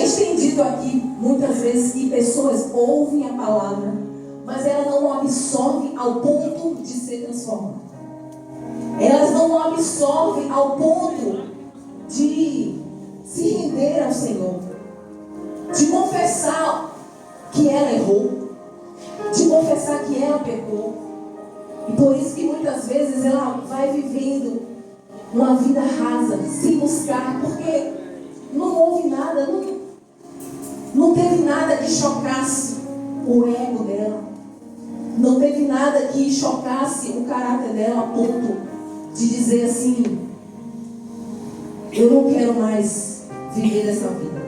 gente tem dito aqui muitas vezes que pessoas ouvem a palavra, mas elas não absorvem ao ponto de ser transformadas. Elas não absorvem ao ponto de se render ao Senhor, de confessar que ela errou, de confessar que ela pecou. E por isso que muitas vezes ela vai vivendo uma vida rasa, sem buscar, porque não houve nada, não teve nada que chocasse o ego dela, não teve nada que chocasse o caráter dela a ponto de dizer assim: eu não quero mais viver essa vida.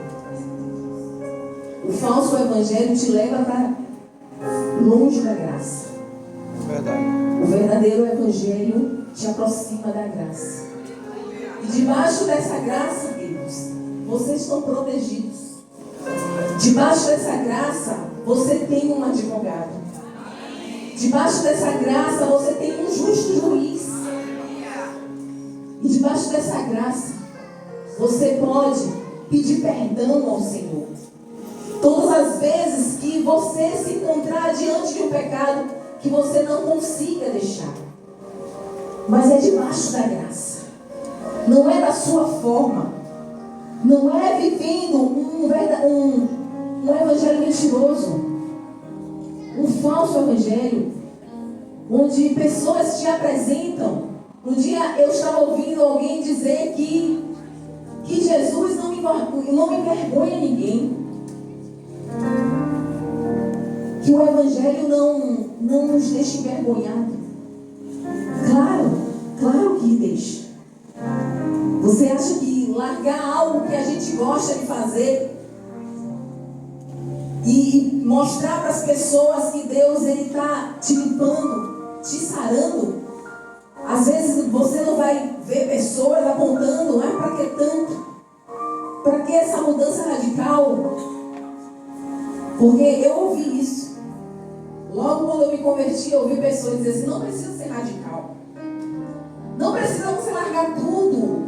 O falso evangelho te leva para longe da graça. Verdade. O verdadeiro evangelho te aproxima da graça. E debaixo dessa graça, Deus, vocês estão protegidos. Debaixo dessa graça, você tem um advogado. Debaixo dessa graça, você tem um justo juiz. E debaixo dessa graça, você pode pedir perdão ao Senhor. Todas as vezes que você se encontrar diante de um pecado que você não consiga deixar. Mas é debaixo da graça. Não é da sua forma. Não é vivendo um evangelho mentiroso. Um falso evangelho. Onde pessoas te apresentam. Um dia eu estava ouvindo alguém dizer que Jesus não envergonha ninguém. Que o evangelho não nos deixa envergonhados. Claro que deixa. Você acha que largar algo que a gente gosta de fazer e mostrar para as pessoas que Deus está te limpando, te sarando? Às vezes você não vai ver pessoas apontando: para que tanto? Para que essa mudança radical? Porque eu ouvi isso. Logo quando eu me converti, eu ouvi pessoas dizer assim: não precisa ser radical. Não precisa você largar tudo.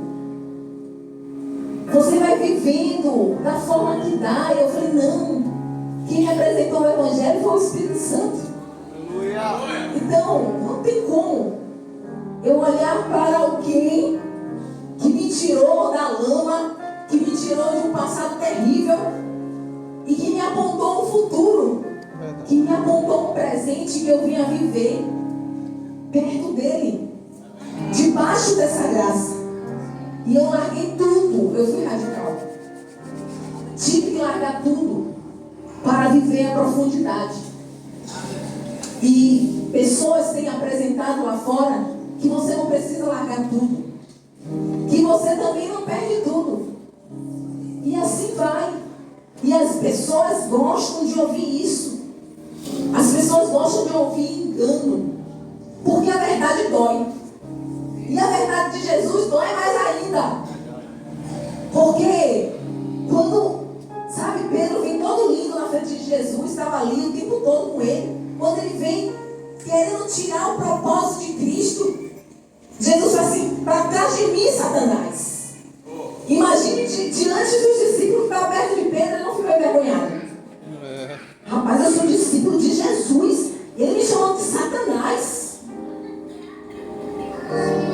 Você vai vivendo da forma que dá. E eu falei: não. Quem representou o evangelho foi o Espírito Santo. Aleluia. Então, não tem como eu olhar para alguém que me tirou da lama, que me tirou de um passado terrível e que me apontou um futuro, que me apontou um presente que eu vinha viver perto dele, debaixo dessa graça. E eu larguei tudo. Eu fui radical. Tive que largar tudo para viver a profundidade. E pessoas têm apresentado lá fora que você não precisa largar tudo, que você também não perde tudo. E assim vai. E as pessoas gostam de ouvir isso. As pessoas gostam de ouvir engano, porque a verdade dói. E a verdade de Jesus dói mais ainda. Porque quando, Pedro vem todo lindo na frente de Jesus, estava ali o tempo todo com ele. Quando ele vem querendo tirar o propósito de Cristo, Jesus fala assim: para trás de mim, Satanás. Imagine diante dos discípulos que estavam perto de Pedro, ele não ficou envergonhado. Rapaz, eu sou discípulo de Jesus. Ele me chamou de Satanás.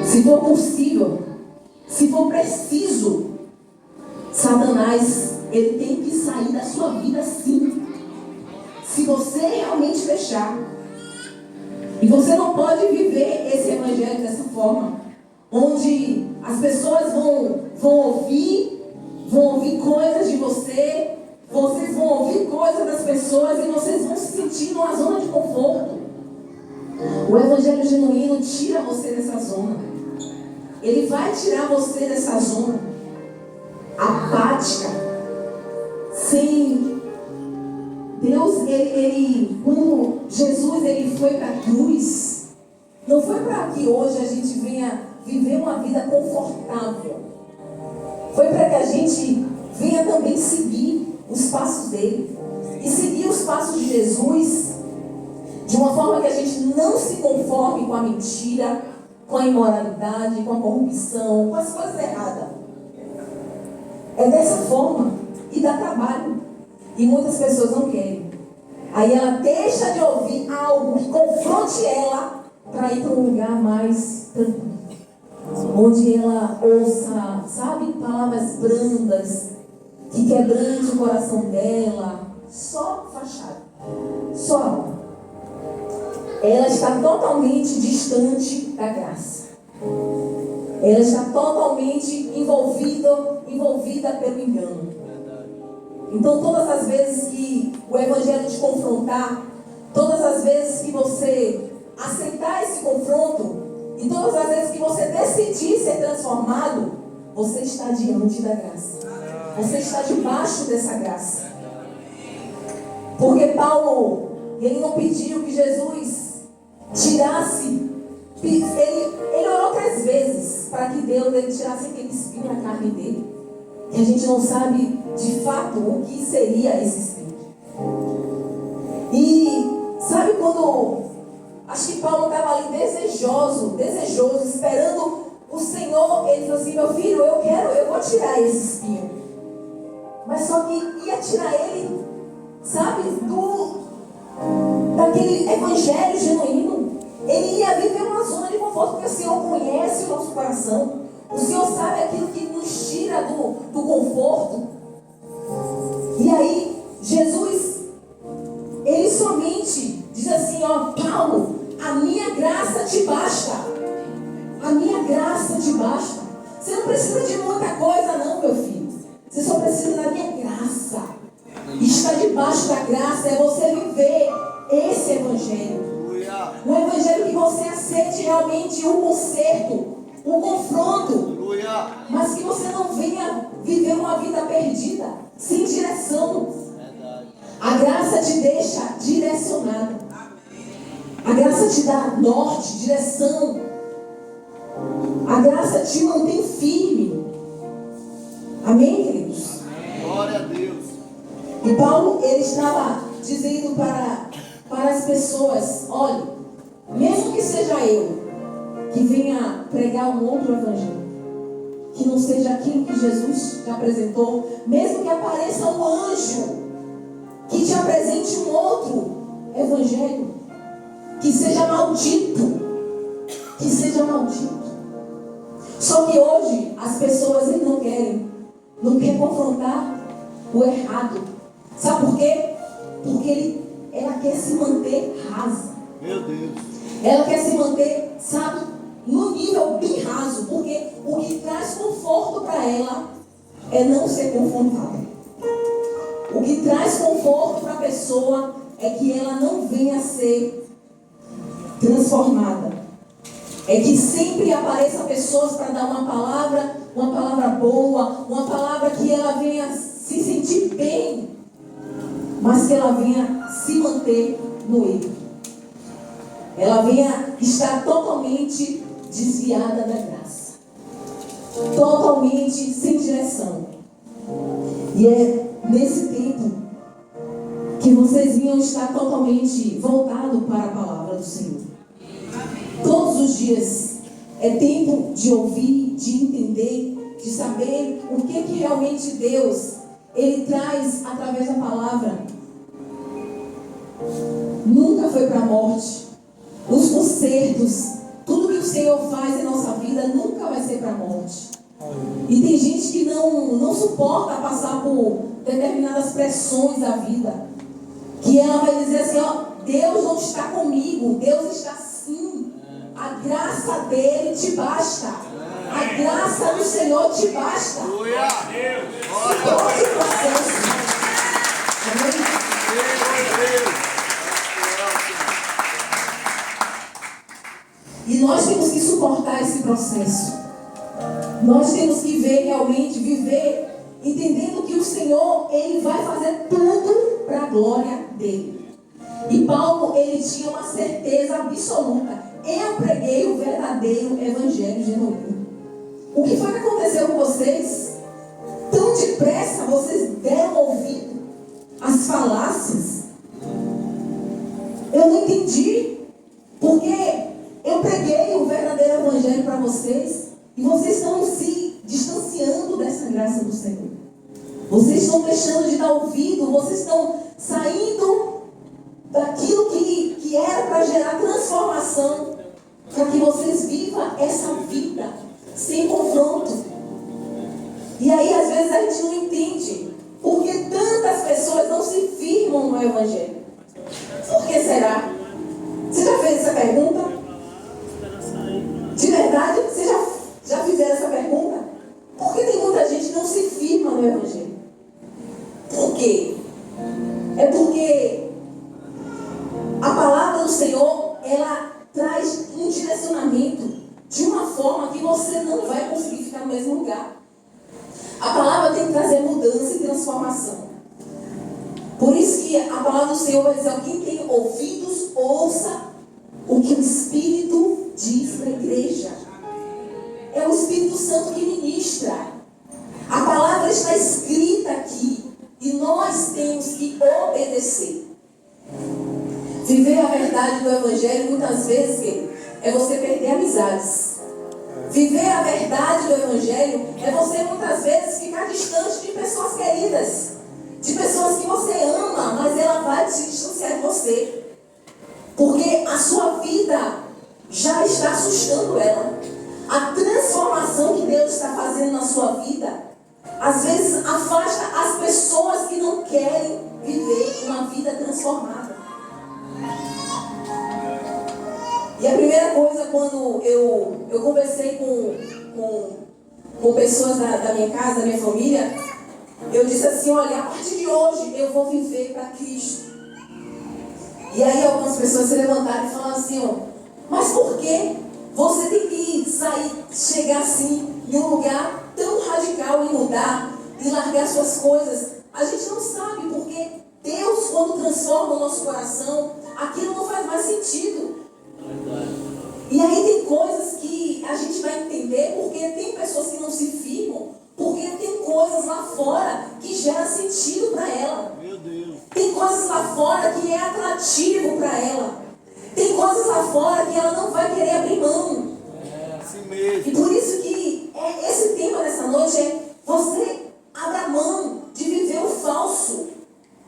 Se for possível, se for preciso, Satanás, ele tem que sair da sua vida sim. Se você realmente deixar. E você não pode viver esse evangelho dessa forma, onde as pessoas vão ouvir coisas de você, vocês vão ouvir coisas das pessoas e vocês vão se sentir numa zona de conforto. O evangelho genuíno tira você dessa zona. Ele vai tirar você dessa zona apática, sem Deus. Quando Jesus foi para a cruz, não foi para que hoje a gente venha viver uma vida confortável. Foi para que a gente venha também seguir os passos dele. E seguir os passos de Jesus de uma forma que a gente não se conforme com a mentira, com a imoralidade, com a corrupção, com as coisas erradas. É dessa forma. E dá trabalho. E muitas pessoas não querem. Aí ela deixa de ouvir algo que confronte ela para ir para um lugar mais tranquilo. Onde ela ouça, sabe, palavras brandas, que quebrante o coração dela. Só fachada. Só alma. Ela está totalmente distante da graça. Ela está totalmente envolvida pelo engano. Então, todas as vezes que o Evangelho te confrontar, todas as vezes que você aceitar esse confronto, e todas as vezes que você decidir ser transformado, você está diante da graça. Você está debaixo dessa graça. Porque Paulo, ele não pediu que Jesus tirasse. Ele orou 3 vezes para que Deus ele tirasse aquele espinho da carne dele. E a gente não sabe de fato o que seria esse espinho. E sabe quando, acho que Paulo estava ali desejoso, esperando o Senhor. Ele falou assim: meu filho, eu vou tirar esse espinho. Mas só que ia tirar ele, sabe, daquele evangelho genuíno. Ele ia viver uma zona de conforto, porque o Senhor conhece o nosso coração. O Senhor sabe aquilo que nos tira do conforto. E aí, Jesus, ele somente diz assim: ó, Paulo, a minha graça te basta. A minha graça te basta. Você não precisa de muita coisa não, meu filho. Você só precisa da minha graça. E estar debaixo da graça é você viver esse evangelho. Um evangelho que você aceite realmente o conserto, o confronto, mas que você não venha viver uma vida perdida, sem direção. A graça te deixa direcionado. A graça te dá norte, direção. A graça te mantém firme. Amém, queridos? Glória a Deus. E Paulo, ele estava dizendo para as pessoas: olha, mesmo que seja eu que venha pregar um outro evangelho, que não seja aquilo que Jesus te apresentou, mesmo que apareça um anjo que te apresente um outro evangelho, que seja maldito, Só que hoje as pessoas não querem confrontar o errado. Sabe por quê? Porque ela quer se manter rasa. Meu Deus. Ela quer se manter, sabe, no nível bem raso. Porque o que traz conforto para ela é não ser confrontada. O que traz conforto para a pessoa é que ela não venha a ser transformada. É que sempre apareçam pessoas para dar uma palavra boa, uma palavra que ela venha se sentir bem, mas que ela venha se manter no erro. Ela venha estar totalmente desviada da graça, totalmente sem direção. E é nesse tempo que vocês vinham estar totalmente voltados para a palavra do Senhor. Todos os dias é tempo de ouvir, de entender, de saber o que realmente Deus ele traz através da palavra. Nunca foi para a morte. Os concertos, tudo que o Senhor faz em nossa vida nunca vai ser para a morte. E tem gente que não suporta passar por determinadas pressões da vida, que ela vai dizer assim: ó, Deus não está comigo, Deus está sim. A graça dele te basta. A graça do Senhor te basta. Suporte o processo. Amém? E nós temos que suportar esse processo. Nós temos que realmente viver entendendo que o Senhor, ele vai fazer tudo para a glória dele. E Paulo, ele tinha uma certeza absoluta: eu preguei o verdadeiro evangelho genuíno. O que foi que aconteceu com vocês? Tão depressa vocês deram ouvido às falácias. Eu não entendi. Porque eu preguei o verdadeiro evangelho para vocês e vocês estão se distanciando dessa graça do Senhor. Vocês estão deixando de dar ouvido, vocês estão saindo daquilo que era para gerar transformação, para que vocês vivam essa vida sem confronto. E aí às vezes a gente não entende por que tantas pessoas não se firmam no Evangelho. Por que será? Você já fez essa pergunta? De verdade, você já fizeram essa pergunta? Por que tem muita gente que não se firma no Evangelho? Por quê? É porque a palavra do Senhor, ela traz um direcionamento de uma forma que você não vai conseguir ficar no mesmo lugar. A palavra tem que trazer mudança e transformação. Por isso que a palavra do Senhor vai dizer: quem tem ouvidos, ouça o que o Espírito diz para a igreja. É o Espírito Santo que ministra. A palavra está escrita aqui e nós temos que obedecer. Viver a verdade do Evangelho, muitas vezes, é você perder amizades. Viver a verdade do Evangelho é você, muitas vezes, ficar distante de pessoas queridas, de pessoas que você ama, mas ela vai se distanciar de você, porque a sua vida já está assustando ela. A transformação que Deus está fazendo na sua vida, às vezes afasta as pessoas que não querem viver uma vida transformada. E a primeira coisa, quando eu conversei com pessoas da minha casa, da minha família, eu disse assim: olha, a partir de hoje eu vou viver para Cristo. E aí algumas pessoas se levantaram e falaram assim: mas por que você tem que chegar assim em um lugar tão radical e mudar e largar suas coisas? A gente não sabe, porque Deus, quando transforma o nosso coração, aquilo não faz mais sentido. E aí tem coisas que a gente vai entender, porque tem pessoas que não se firmam, porque tem coisas lá fora que geram sentido para ela. Meu Deus. Tem coisas lá fora que é atrativo para ela. Tem coisas lá fora que ela não vai querer abrir mão. É assim mesmo. E por isso que esse tema dessa noite é: você abra mão de viver o falso.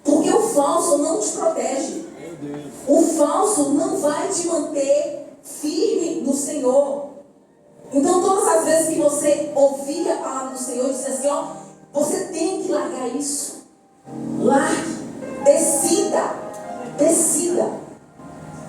Porque o falso não te protege. Meu Deus. O falso não vai te manter firme no Senhor. Então, todas as vezes que você ouvir a palavra do Senhor, diz assim: você tem que largar isso. Largue. Decida.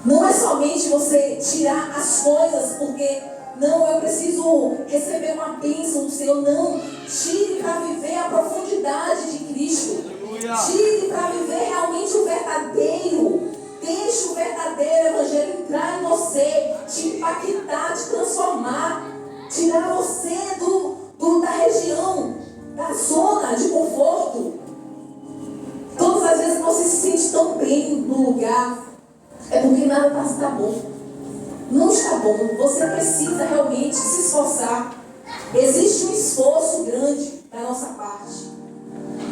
Não é somente você tirar as coisas porque não, eu preciso receber uma bênção do Senhor. Não. Tire para viver a profundidade de Cristo. Tire para viver realmente o verdadeiro. Deixe o verdadeiro Evangelho entrar em você, te impactar, te transformar, tirar você da região, da zona de conforto. Todas as vezes que você se sente tão bem no lugar, é porque nada está bom. Não está bom. Você precisa realmente se esforçar. Existe um esforço grande da nossa parte.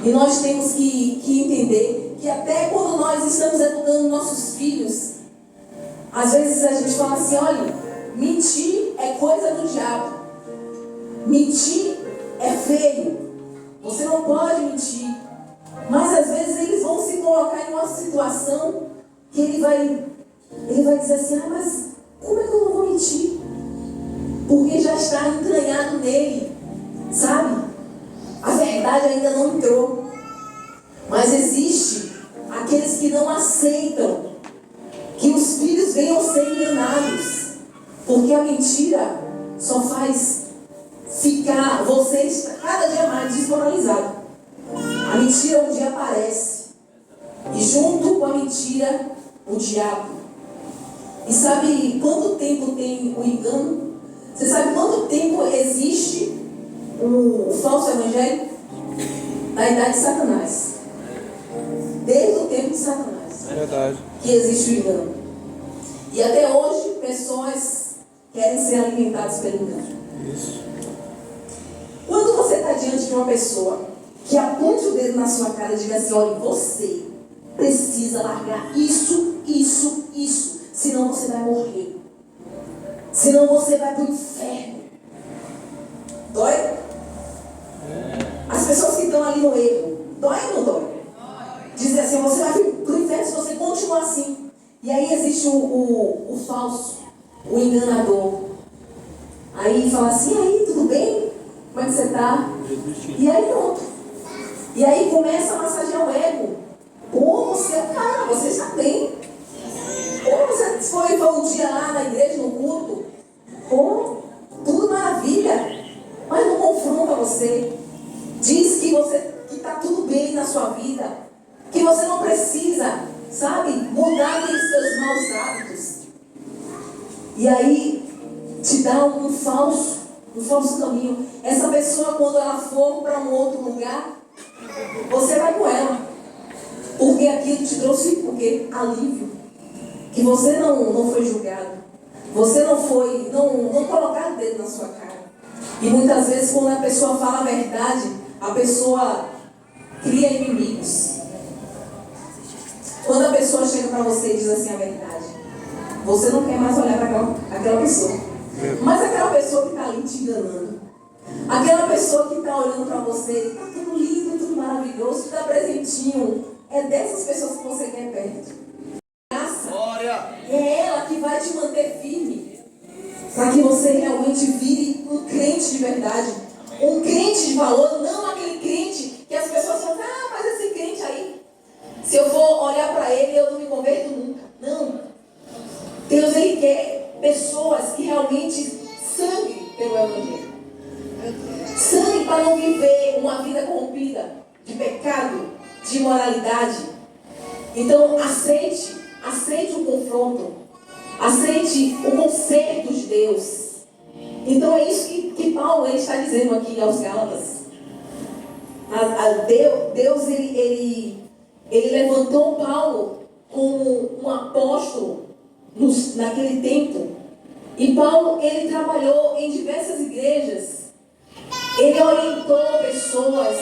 E nós temos que entender que até quando nós estamos educando nossos filhos, às vezes a gente fala assim: olha, mentir é coisa do diabo. Mentir é feio. Você não pode mentir. Mas às vezes eles vão se colocar em uma situação que ele vai dizer assim: mas como é que eu não vou mentir? Porque já está entranhado nele, sabe? A verdade ainda não entrou. Mas existe aqueles que não aceitam que os filhos venham ser enganados. Porque a mentira só faz ficar vocês cada dia mais desmoralizados. A mentira um dia aparece. E junto com a mentira, o diabo. E sabe quanto tempo tem o engano? Você sabe quanto tempo existe o falso evangelho? Na idade de Satanás. Desde o tempo de Satanás. É verdade. Que existe o engano. E até hoje, pessoas querem ser alimentadas pelo engano. Isso. Quando você está diante de uma pessoa que aponte o dedo na sua cara e diga assim: olha, você precisa largar isso, senão você vai morrer. Senão você vai para o inferno. Dói? As pessoas que estão ali no erro, existe o falso, o enganador. Aí fala assim, e aí, tudo bem? Como é que você está? E aí pronto. E aí começa a massagear o ego. Pô, você é o cara, você está bem. Pô, você foi um dia lá na igreja, no culto. Pô, tudo maravilha. Mas não confronta você. Diz que está tudo bem na sua vida. Que você não precisa, sabe, mudar aqueles seus maus hábitos. E aí te dá um falso caminho. Essa pessoa, quando ela for para um outro lugar, você vai com ela. Porque aquilo te trouxe alívio. Que você não foi julgado. Você não colocaram o dedo na sua cara. E muitas vezes, quando a pessoa fala a verdade, a pessoa cria inimigos. Quando a pessoa chega para você e diz assim a verdade, você não quer mais olhar para aquela pessoa. Mas aquela pessoa que está ali te enganando, aquela pessoa que está olhando para você, está tudo lindo, tudo maravilhoso, te dá presentinho, é dessas pessoas que você quer perto. Graça é ela que vai te manter firme, para que você realmente vire um crente de verdade, um crente de valor, não aquele crente que as pessoas falam, mas esse crente aí, se eu for olhar para ele, eu não me converto nunca. Não. Deus, Ele quer pessoas que realmente sangrem pelo Evangelho. Sangue para não viver uma vida corrompida de pecado, de imoralidade. Então, aceite o confronto. Aceite o conserto de Deus. Então, é isso que Paulo ele está dizendo aqui aos Gálatas. Deus, ele levantou Paulo como um apóstolo naquele tempo. E Paulo, ele trabalhou em diversas igrejas. Ele orientou pessoas.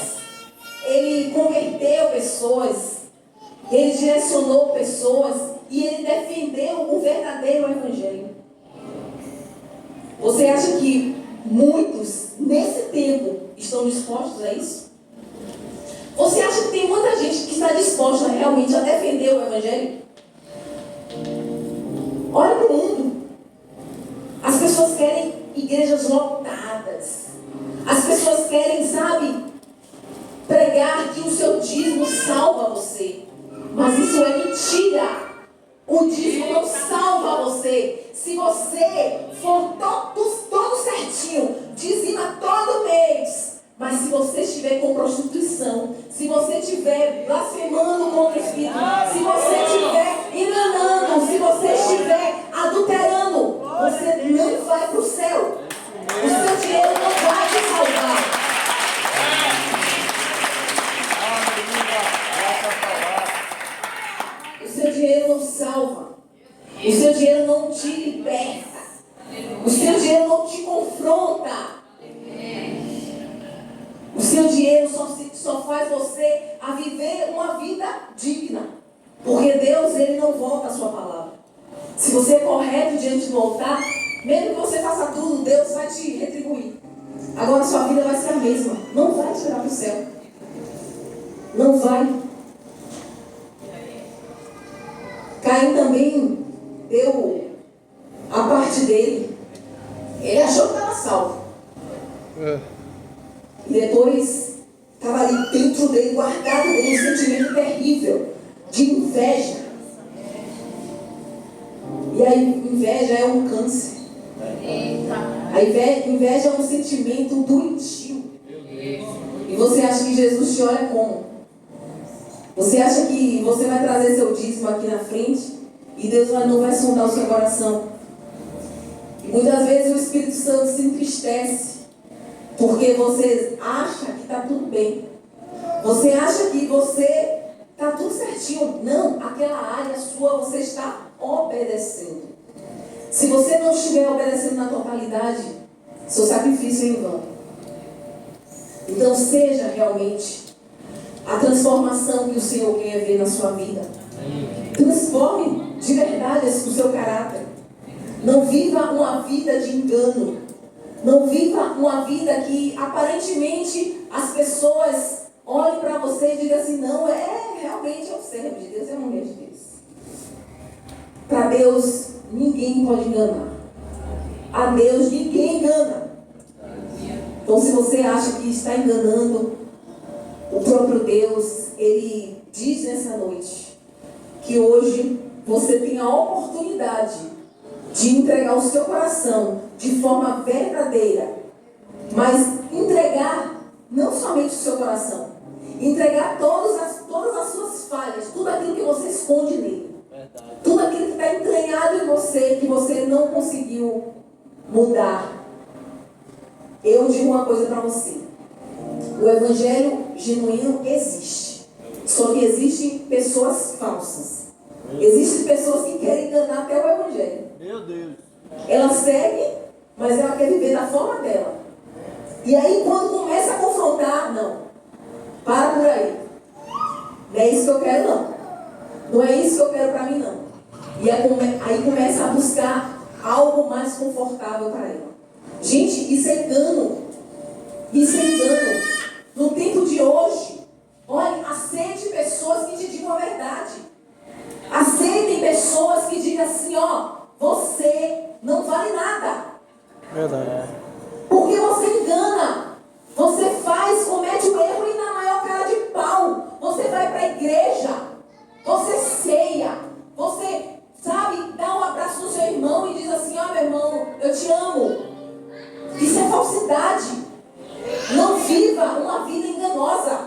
Ele converteu pessoas. Ele direcionou pessoas. E ele defendeu o verdadeiro evangelho. Você acha que muitos, nesse tempo, estão dispostos a isso? Você acha que tem muita gente que está disposta realmente a defender o evangelho? Olha para o mundo. As pessoas querem igrejas lotadas. As pessoas querem, sabe, pregar que o seu dízimo salva você. Mas isso é mentira. O dízimo não salva você. Se você for todo certinho, dizima todo mês, mas se você estiver com prostituição, se você estiver blasfemando contra o Espírito, se você estiver enganando, se você estiver adulterando, você não vai para o céu. O seu dinheiro não vai te salvar. O seu dinheiro não salva. O seu dinheiro não te liberta. O seu dinheiro não te confronta. O seu dinheiro só faz você a viver uma vida digna. Porque Deus, Ele não volta a sua palavra. Se você é correto diante do altar, mesmo que você faça tudo, Deus vai te retribuir. Agora a sua vida vai ser a mesma. Não vai te levar para o céu. Não vai. Caim também deu a parte dele. Ele achou que estava salvo. E depois estava ali dentro dele guardado um sentimento terrível de inveja. E a inveja é um câncer. A inveja é um sentimento doentio. E você acha que Jesus te olha como? Você acha que você vai trazer seu dízimo aqui na frente e Deus não vai sondar o seu coração? E muitas vezes o Espírito Santo se entristece porque você acha que está tudo bem. Você acha que você está tudo certinho. Não, aquela área sua você está obedecendo. Se você não estiver obedecendo na totalidade, seu sacrifício é em vão. Então seja realmente a transformação que o Senhor quer ver na sua vida. Transforme de verdade o seu caráter. Não viva uma vida de engano. Não viva uma vida que aparentemente as pessoas olhem para você e digam assim, não, realmente é um servo de Deus, é uma mulher de Deus. Para Deus, ninguém pode enganar. A Deus, ninguém engana. Então, se você acha que está enganando o próprio Deus, Ele diz nessa noite que hoje você tem a oportunidade de entregar o seu coração de forma verdadeira, mas entregar não somente o seu coração, entregar todas as suas falhas, tudo aquilo que você esconde nele, tudo aquilo que está entranhado em você, que você não conseguiu mudar. Eu digo uma coisa para você: o evangelho genuíno existe, só que existem pessoas falsas. Existem pessoas que querem enganar até o evangelho. Meu Deus. Ela segue, mas ela quer viver da forma dela. E aí, quando começa a confrontar, não, para por aí. Não é isso que eu quero, não. Não é isso que eu quero para mim, não. E aí começa a buscar algo mais confortável para ela. Gente, isso é engano. Isso é engano. No tempo de hoje, olha, aceite pessoas que te digam a verdade. Aceitem pessoas que digam assim, ó, você não vale nada. Verdade. Porque você engana. Você comete o erro e na maior cara de pau. Você vai para a igreja. Você ceia. Você, sabe, dá um abraço no seu irmão e diz assim, ó, meu irmão, eu te amo. Isso é falsidade. Não viva uma vida enganosa.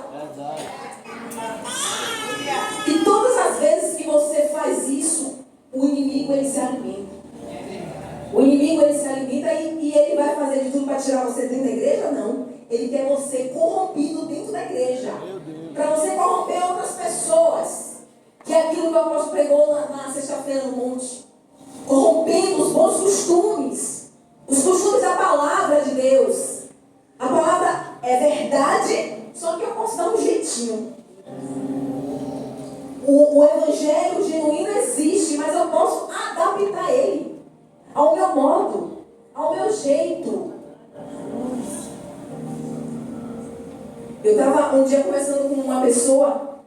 E todas as vezes que você faz isso, o inimigo ele se alimenta. O inimigo ele se alimenta e ele vai fazer de tudo para tirar você dentro da igreja? Não. Ele quer você corrompido dentro da igreja. Para você corromper outras pessoas. Que é aquilo que o apóstolo pregou na sexta-feira no monte. Corrompendo os bons costumes. Os costumes da palavra de Deus. A palavra é verdade, só que eu posso dar um jeitinho. O evangelho genuíno existe, mas eu posso adaptar ele ao meu modo, ao meu jeito. Eu estava um dia conversando com uma pessoa,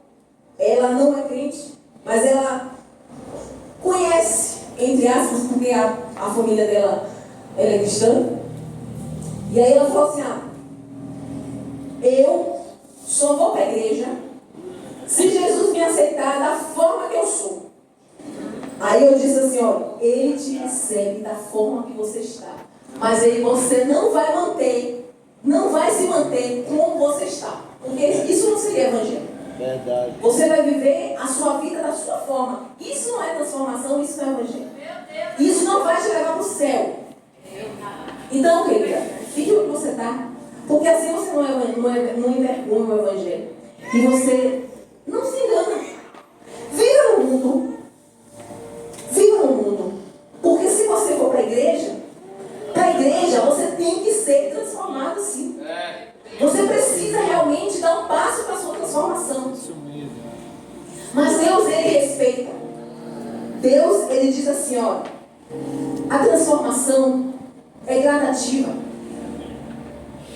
ela não é crente, mas ela conhece, entre aspas, porque a família dela é cristã. E aí ela falou assim, eu só vou para a igreja se Jesus me aceitar da forma que eu sou. Aí eu disse assim, olha, ele te recebe da forma que você está. Mas aí você não vai se manter como você está. Porque isso não seria evangelho. Verdade. Você vai viver a sua vida da sua forma. Isso não é transformação, isso não é evangelho. Isso não vai te levar para o céu. Então, querida, fique onde você está. Porque assim você não envergonha o evangelho. E você não se engana. Viva no mundo. Viva no mundo. Porque se você for para a igreja você tem que ser transformado sim. Você precisa realmente dar um passo para a sua transformação. Mas Deus, ele respeita. Deus, ele diz assim, ó, a transformação é gradativa.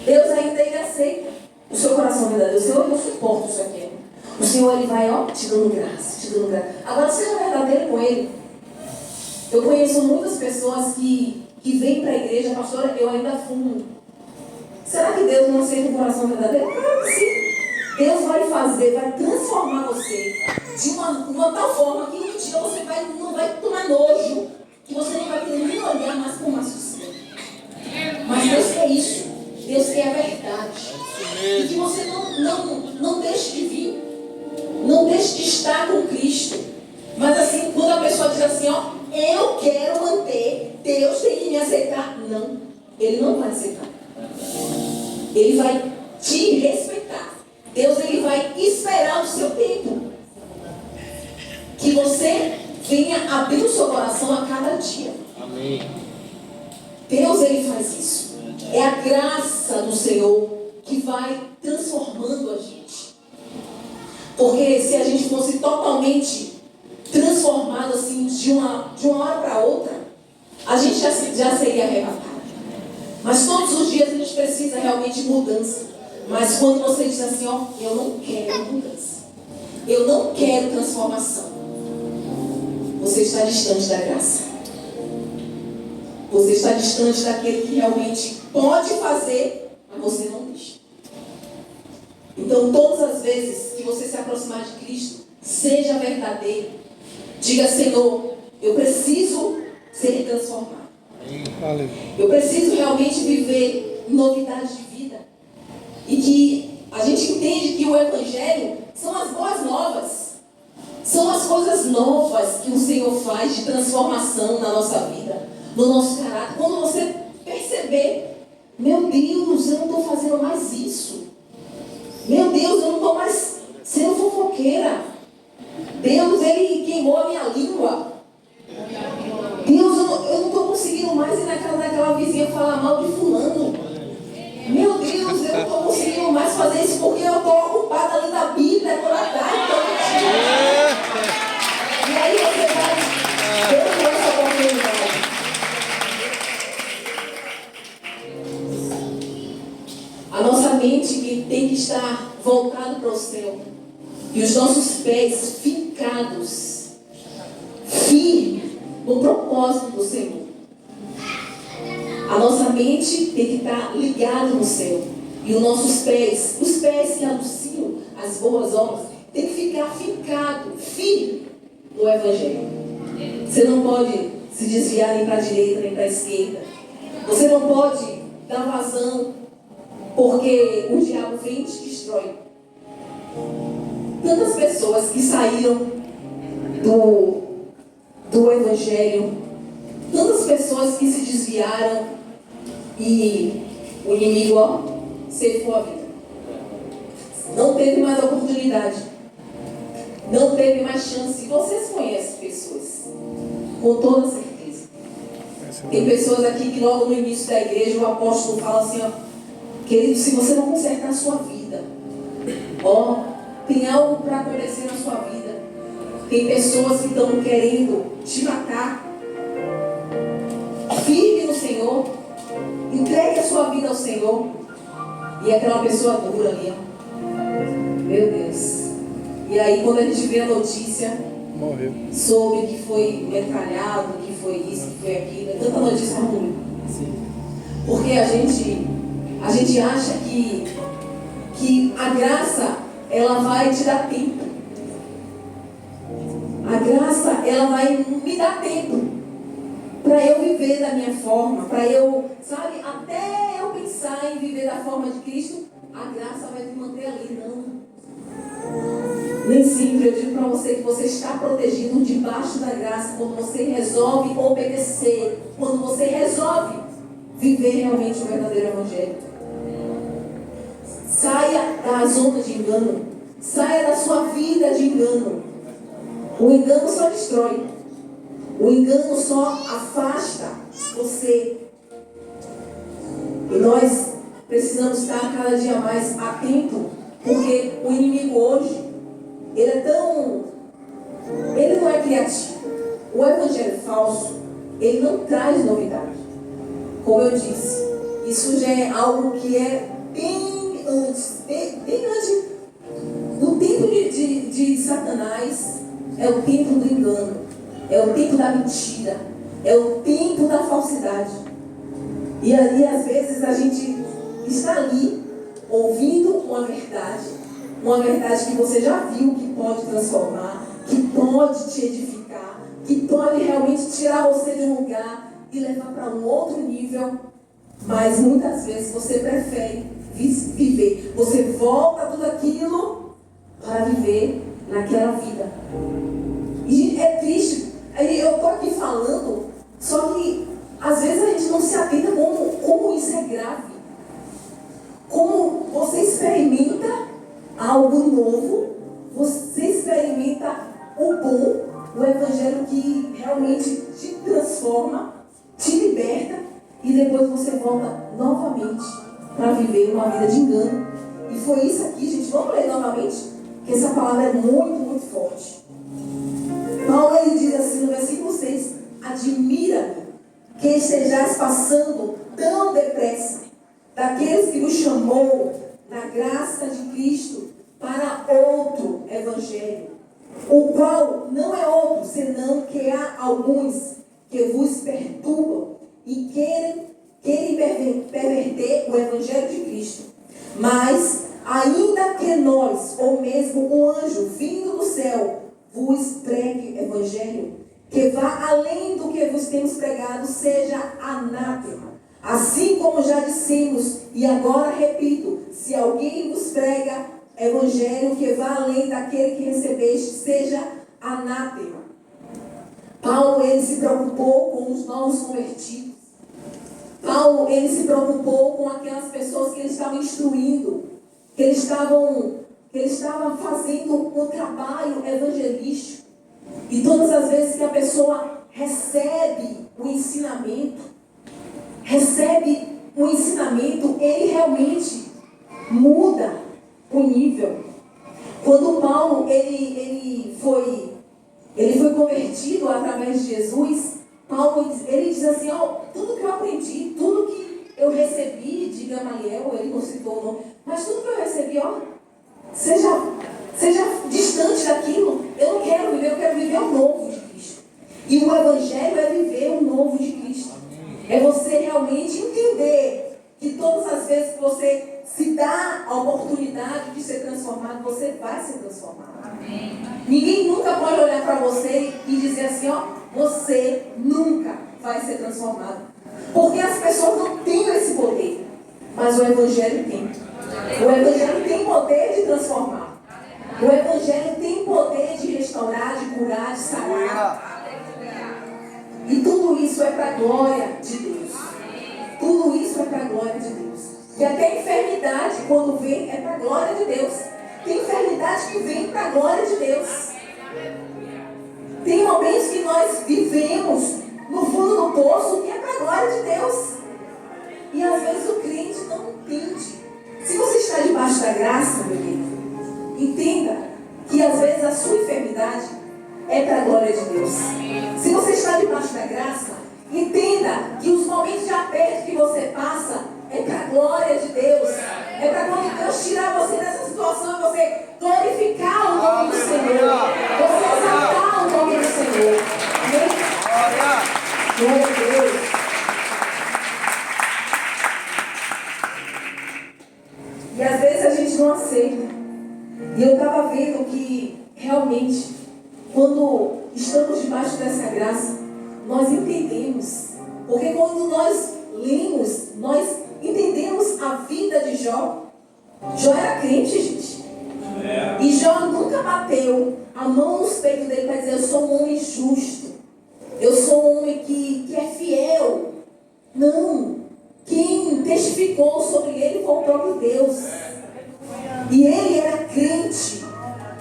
Deus ainda ele aceita o seu coração verdadeiro. O Senhor, eu suporto isso aqui. O Senhor, ele vai, ó, te dando graça, te dando graça. Agora, seja verdadeiro com ele. Eu conheço muitas pessoas que vêm para a igreja, pastora, eu ainda fumo. Será que Deus não aceita o coração verdadeiro? Claro que sim. Deus vai transformar você de uma tal forma que um dia você não vai tomar nojo, que você não vai querer nem olhar mais com mais sossego. Mas Deus quer isso. Deus quer a verdade. E que você não deixe de vir. Não deixe de estar com Cristo. Mas assim, quando a pessoa diz assim, ó, eu quero manter, Deus tem que me aceitar. Não, Ele não vai aceitar. Ele vai te respeitar. Deus, ele vai esperar o seu tempo. Que você venha abrir o seu coração a cada dia. Amém. Deus, ele faz isso. É a graça do Senhor que vai transformando a gente. Porque se a gente fosse totalmente transformado assim de uma hora para outra, a gente já seria arrebatado. Mas todos os dias a gente precisa realmente de mudança. Mas quando você diz assim, ó, eu não quero mudança, eu não quero transformação, você você está distante da graça. Você está distante daquele que realmente pode fazer, mas você não deixa. Então, todas as vezes que você se aproximar de Cristo, seja verdadeiro. Diga: Senhor, eu preciso ser transformado. Eu preciso realmente viver novidade de vida. E que a gente entende que o Evangelho são as boas novas. São as coisas novas que o Senhor faz de transformação na nossa vida, no nosso caráter. Quando você perceber: meu Deus, eu não estou fazendo mais isso. Meu Deus, eu não estou mais sendo fofoqueira. Deus, Ele queimou a minha língua. Deus, eu não estou conseguindo mais ir naquela vizinha falar mal de fulano. Meu Deus, eu não estou conseguindo mais fazer isso porque eu estou ocupada ali na Bíblia, por atrás, todo dia. E aí você vai ter essa oportunidade. A nossa mente que tem que estar voltada para o céu. E os nossos pés fincados, firmes no propósito do Senhor. A nossa mente tem que estar ligada no céu. E os nossos pés, os pés que anunciam as boas obras, tem que ficar fincado, firme no Evangelho. Você não pode se desviar nem para a direita nem para a esquerda. Você não pode dar vazão, porque o diabo vem e te destrói. Tantas pessoas que saíram do Evangelho, tantas pessoas que se desviaram e o inimigo ceifou a vida. Não teve mais oportunidade, não teve mais chance. E vocês conhecem pessoas, com toda certeza. Tem pessoas aqui que logo no início da igreja o apóstolo fala assim: ó, querido, se você não consertar a sua vida, tem algo para acontecer na sua vida. Tem pessoas que estão querendo te matar. Firme no Senhor, entregue a sua vida ao Senhor. E aquela pessoa dura ali, meu Deus. E aí quando a gente vê a notícia, morreu, soube que foi metralhado, que foi isso, que foi aquilo, é tanta notícia ruim. Porque a gente acha que a graça, ela vai te dar tempo. A graça, ela vai me dar tempo para eu viver da minha forma, para eu, sabe, até eu pensar em viver da forma de Cristo, a graça vai me manter ali. Não. Nem sempre. Eu digo para você que você está protegido debaixo da graça quando você resolve obedecer, quando você resolve viver realmente o verdadeiro Evangelho. Saia da zona de engano. Saia da sua vida de engano. O engano só destrói. O engano só afasta você. E nós precisamos estar cada dia mais atento, porque o inimigo hoje, ele não é criativo. O evangelho falso, ele não traz novidade. Como eu disse, isso já é algo que é bem antes do tempo de Satanás. É o tempo do engano, é o tempo da mentira, é o tempo da falsidade. E ali às vezes a gente está ali ouvindo uma verdade que você já viu que pode transformar, que pode te edificar, que pode realmente tirar você de um lugar e levar para um outro nível. Mas muitas vezes você prefere viver, você volta tudo aquilo para viver naquela vida. E é triste, eu estou aqui falando, só que às vezes a gente não se atenta como isso é grave. Como você experimenta algo novo, você experimenta o bom, o evangelho que realmente te transforma, te liberta, e depois você volta novamente para viver uma vida de engano. E foi isso aqui, gente. Vamos ler novamente, que essa palavra é muito, muito forte. Paulo, ele diz assim no versículo 6: admira-me que estejais passando tão depressa daqueles que nos chamou na graça de Cristo para outro evangelho, o qual não é outro, senão que há alguns que vos perturbam e querem perverter o Evangelho de Cristo. Mas, ainda que nós, ou mesmo um anjo vindo do céu, vos pregue Evangelho, que vá além do que vos temos pregado, seja anátema. Assim como já dissemos, e agora repito, se alguém vos prega Evangelho que vá além daquele que recebeste, seja anátema. Paulo, ele se preocupou com os novos convertidos. Paulo, ele se preocupou com aquelas pessoas que ele estava instruindo, que ele estava fazendo um trabalho evangelístico. E todas as vezes que a pessoa recebe o ensinamento, ele realmente muda o nível. Quando Paulo ele foi convertido através de Jesus, Paulo ele diz assim, tudo que eu aprendi, tudo que eu recebi de Gamaliel, ele não citou o nome, mas tudo que eu recebi, seja distante daquilo. Eu não quero viver, eu quero viver o novo de Cristo. E o Evangelho é viver o novo de Cristo. É você realmente entender que todas as vezes que você se dá a oportunidade de ser transformado, você vai ser transformado. Amém. Ninguém nunca pode olhar para você e dizer assim, você nunca vai ser transformado. Porque as pessoas não têm esse poder. Mas o Evangelho tem. O Evangelho tem poder de transformar. O Evangelho tem poder de restaurar, de curar, de sarar. E tudo isso é para a glória de Deus. Tudo isso é para a glória de Deus. E até a enfermidade, quando vem, é para a glória de Deus. Tem enfermidade que vem para a glória de Deus. Tem momentos que nós vivemos no fundo do poço que é para a glória de Deus. E às vezes o crente não entende. Se você está debaixo da graça, meu querido, entenda que às vezes a sua enfermidade é para a glória de Deus. Se você está debaixo da graça, entenda que os momentos de aperto que você passa é para a glória de Deus. É para quando Deus tirar você dessa situação e você glorificar o nome do Senhor. Você exaltar o nome do Senhor. Amém? Glória a Deus. E às vezes a gente não aceita. E eu estava vendo que realmente, quando estamos debaixo dessa graça, nós entendemos. Porque quando nós lemos, nós entendemos a vida de Jó. Jó era crente, gente. E Jó nunca bateu a mão nos peitos dele para dizer, eu sou um homem justo. Eu sou um homem que é fiel. Não. Quem testificou sobre ele foi o próprio Deus. E ele era crente.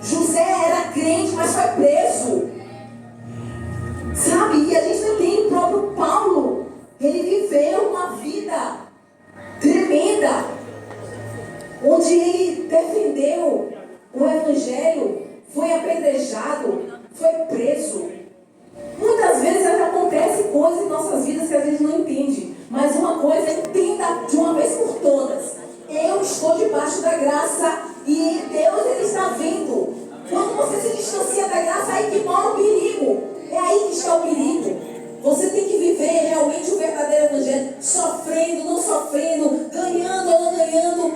José era crente, mas foi preso. Sabe? E a gente não tem o próprio Paulo. Ele viveu uma vida tremenda, onde ele defendeu o Evangelho, foi apedrejado, foi preso. Muitas vezes acontece coisas em nossas vidas que a gente não entende. Mas uma coisa, entenda de uma vez por todas. Eu estou debaixo da graça e Deus, Ele está vendo. Quando você se distancia da graça, é aí que mora o perigo. É aí que está o perigo. Você tem que viver realmente o verdadeiro Evangelho. Sofrendo, não sofrendo, ganhando ou não ganhando.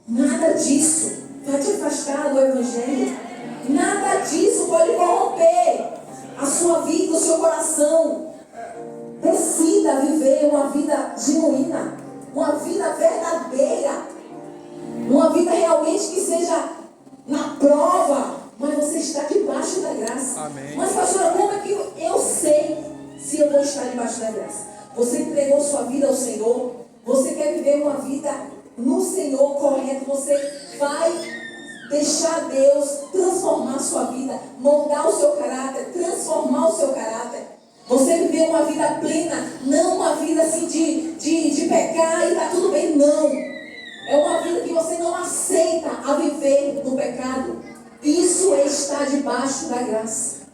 Nada disso vai te afastar do Evangelho. Nada disso pode corromper a sua vida, o seu coração. Decida viver uma vida genuína, uma vida verdadeira, uma vida realmente que seja na prova, mas você está debaixo da graça. Amém. Mas pastora, como é que eu sei se eu vou estar debaixo da graça? Você entregou sua vida ao Senhor, você quer viver uma vida no Senhor correto, você vai deixar Deus transformar a sua vida, moldar o seu caráter, transformar o seu caráter. Você viver uma vida plena, não uma vida assim de pecar e tá tudo bem, não. É uma vida que você não aceita a viver no pecado. Isso é estar debaixo da graça.